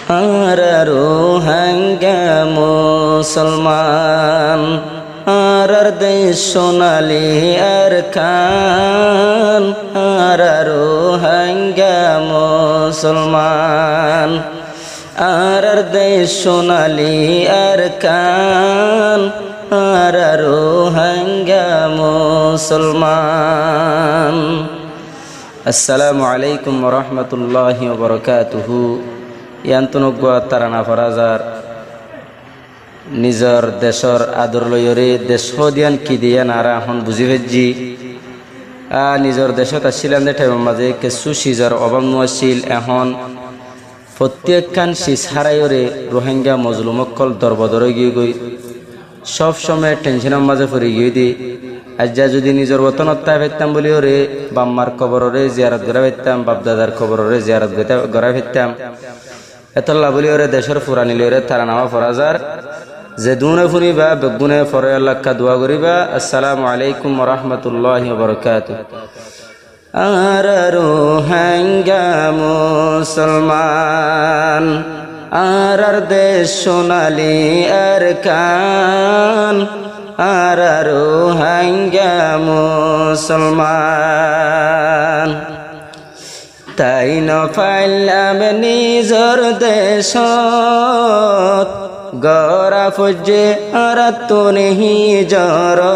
আর রোহিঙ্গা মুসলমান আর দেশ সোনালি আর খান আর রোহিঙ্গা মুসলমান আর দেশ সোনালি আর খান আর রোহিঙ্গা মুসলমান। আসসালামু আলাইকুম ওয়া রাহমাতুল্লাহি ওয়া বারাকাতুহু। ইয়ান্তনুগুয়া তারানা ফরাজার নিজর দেশর আদর লয়রে দেশ দিয়ান কি দিয়ান আর এখন বুঝি ভেজি নিজর দেশত আসছিলাম যে টাইমের মাঝে কিছু সিজর অভাব নোয়াছিল। এখন প্রত্যেকখান সিজ হারাইরে রোহিঙ্গা মজলুমকল দরবদরে গিয়ে গই সব সময় টেনশনের মাঝে পড়ে গিয়ে দি। আজ যা যদি নিজের বতনত তাই ফেরতাম বলি ওরে বাম্মার কবররে জিয়ারত করা ফেরতাম, বাপদাদার কবররে জিয়ারত করা ফেরতাম। এতল্লা বলি ওরে দেশের ফুরানি লইরে তারা নামা ফরাজার যে দুনে ফুরিবা বেগুনে ফরে আল্লাহকা দোয়া করিবা। আসসালামু আলাইকুম ওয়া রাহমাতুল্লাহি ওয়া বারাকাতুহু। আর রোহিঙ্গা মুসলমান আর দেশ সোনালি আর কান আর রোহিঙ্গা মুসলমান তাই ন পাইলাম নিজর দেশত গরা ফুজে আর তুনি হিজরত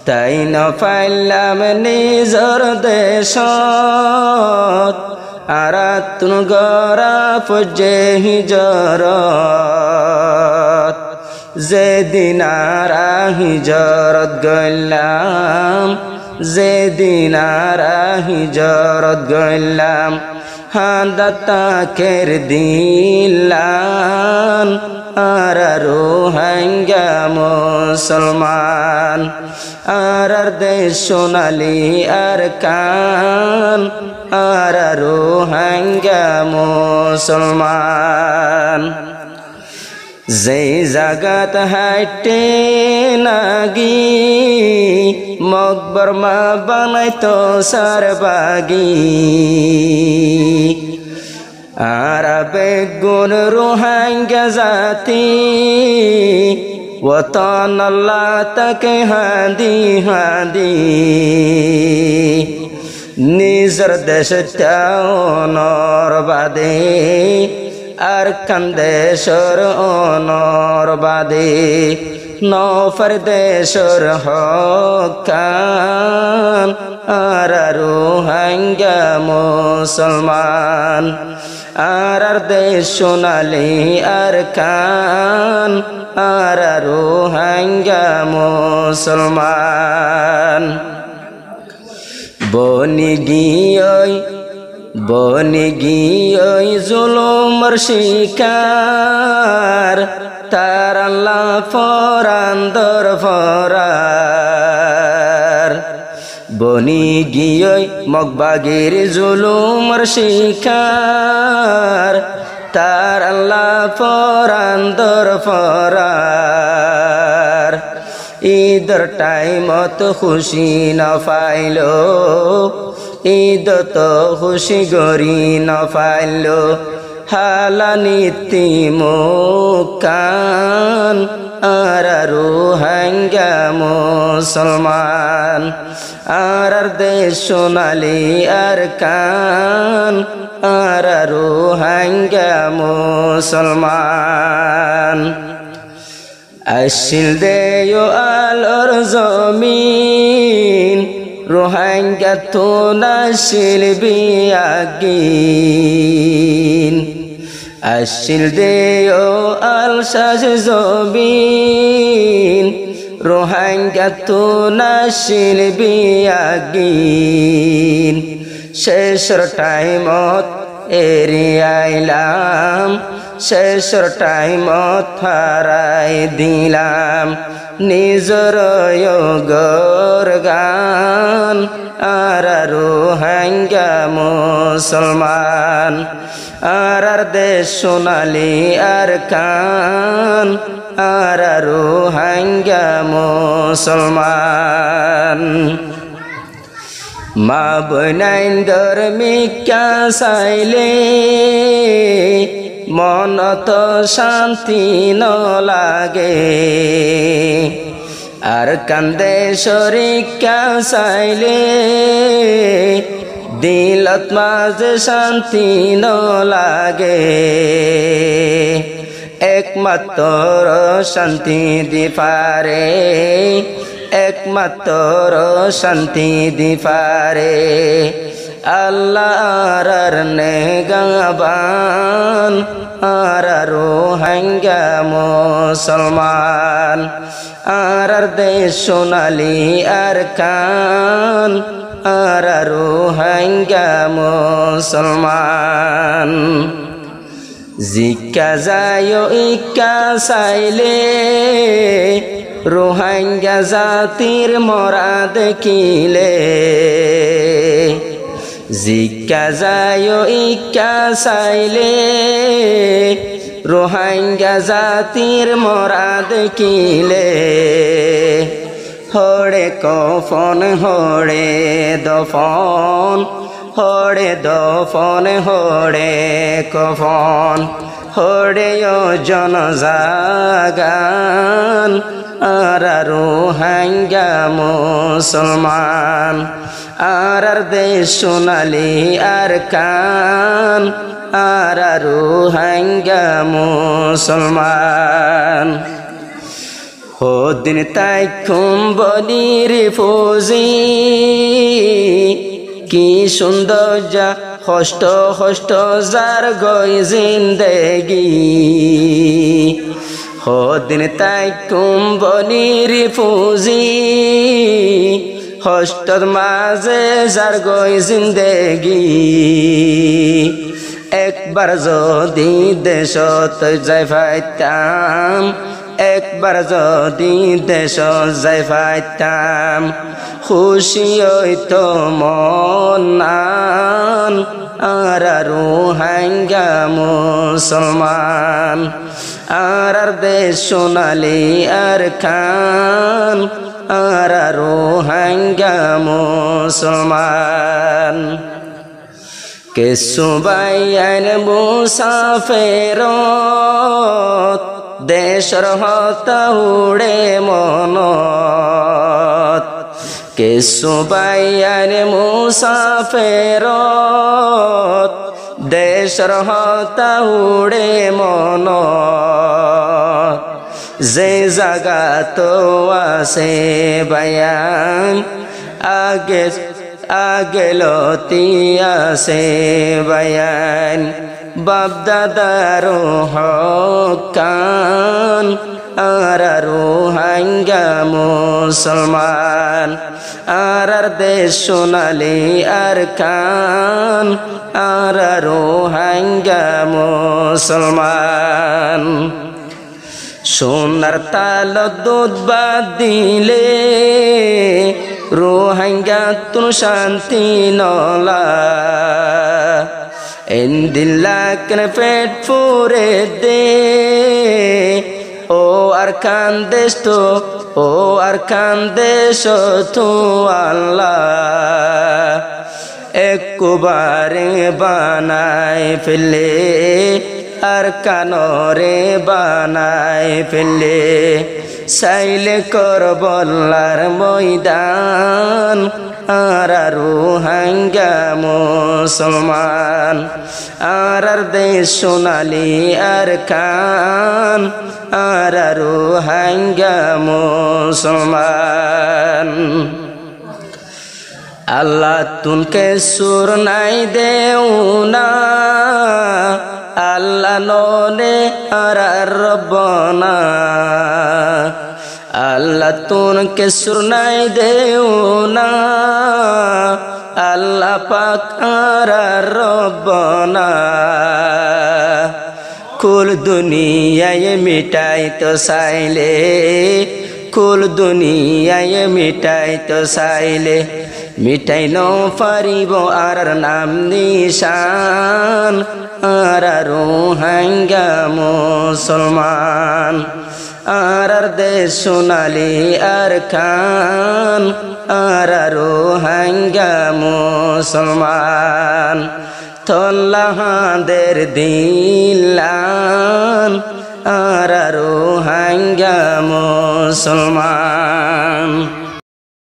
তাই ন পাইলাম নিজর দেশত আর তুন গরা ফুজে হিজরত যেদিন আর হিজরত গইলাম যেদিন আর হিজরত গইলাম হাদাতাকের দিলাম আর রোহিঙ্গা মুসলমান আর দেশ সোনালি আর কান আর রোহিঙ্গা মুসলমান যেই জাগাত হাইটে নাগি মকবর মা বানাইতো সারবাগি আর বেগুন রোহিঙ্গা জাতি ওতন আল্লাহ তাকে হাদি হাদি নিজের দেশে নর বাদে আর কান্দেশর অনর বাদে নফর দেশর হকান আর রোহিঙ্গা মুসলমান আর দেশ সোনালি আর কান আর রোহিঙ্গা মুসলমান বনি গিয়ে জুলুমর শিকার তার আল্লাহ ফরান্দর ফরার বনি গিয়ে মগবাগির জুলুমর শিকার তার আল্লাহ ফরান্দর ফরার ঈদর টাইমত খুশি না পাইলো ঈদ তো খুশি গরি না পাইলো হালানিতি মুকান আর রোহিঙ্গা মুসলমান আর দেশ সোনালি আর কান আর রোহিঙ্গা মুসলমান আসিল দেয় আলোর জমিন রোহিঙ্গা তো নাসিল বিয়াগিন আসিল দেয় আল সাজ জমিন রোহিঙ্গা তো নাসিল বিয়াগিন শেষর টাইমত এরিয়াইলাম শেষর টাইমত হারাই দিলাম নিজর গর গান আর রোহিঙ্গা মুসলমান আর দেশ সোনালি আর কান আর রোহিঙ্গা মুসলমান মা বনাইন্দর মিকা চাইলে মনত শান্তি ন লাগে আর কান্দে শরিকা চাইলে দিলত মাঝে শান্তি ন লাগে একমাত্র শান্তি দিপারে একমাত্র শান্তি দিপারে আল্লাহর নেগাবান আর রোহিঙ্গা মুসলমান আর দেশ সোনালি আর কান আর রোহিঙ্গা মুসলমান জিকা যায় ইকা চাইলে রোহিঙ্গা জাতির মরা দেখিলে জিকা যায় ইকা চাইলে রোহিঙ্গা জাতির মরা দেখিলে হড়ে কফন হড়ে দফন হড়ে দফন হড়ে কফন হড়ে জনজাগান আর রোহিঙ্গা মুসলমান আর দেশ সোনালি আর কান আর রোহিঙ্গা মুসলমান হো দিন তাই কুম্বনির ফৌজি কি সৌন্দর্য হষ্ট হষ্ট যার গই জিন্দেগি হো দিন তাই কুম্বনির ফৌজি হষ্টর মাঝে যার গই জিন্দেগি একবার যদি দেশত যাই পাইতাম একবার যদি দেশত যাই পাইতাম খুশি হইতো মন আর রোহিঙ্গা মুসলমান আর দেশ সোনালি আর খান আর রোহিঙ্গা মুসলমান কেসু বাইন মুসাফের দেশর হতা উড়ে মনত কেসু বাইন মুসাফের দেশর হতা উড়ে মনত যে জাগা তো আছে বায়ান আগে আগে লতি আছে বায়ান বাপ দাদার হকান আর রোহিঙ্গা মুসলমান আর দেশ সোনালি আর কান আর রোহিঙ্গা মুসলমান সোনার তাল দুধ বাদ দিলে রোহিঙ্গা তুন শান্তি নলা এন্দিল্লাকন পেট ফুরে দে ও আর কান দেশ তো ও আর কান দেশ তো আল্লাহ একবারে বানায় ফেলে আর কানরে বানায় ফেলে চাইলে করবলার ময়দান আর রোহিঙ্গা মুসলমান আর দেশ সোনালি আর খান আর রোহিঙ্গা মুসলমান আল্লাহ তুনকে সুর নাই দেও না আল্লাহ ননে আর রব্বানা আল্লাহ তুনকে সুর নাই দেও না আল্লাহ পাক আর রব্বানা কুল দুনিয়ায় মিটাই তো চাইলে কুল দুনিয়ায় মিটাই তো চাইলে মিটাই ন পারিব আর নাম নিশান আর রোহিঙ্গা মুসলমান আর দেশ সোনালি আর খান আর রোহিঙ্গা মুসলমান তল্লাহাদের দিলান আর রোহিঙ্গা মুসলমান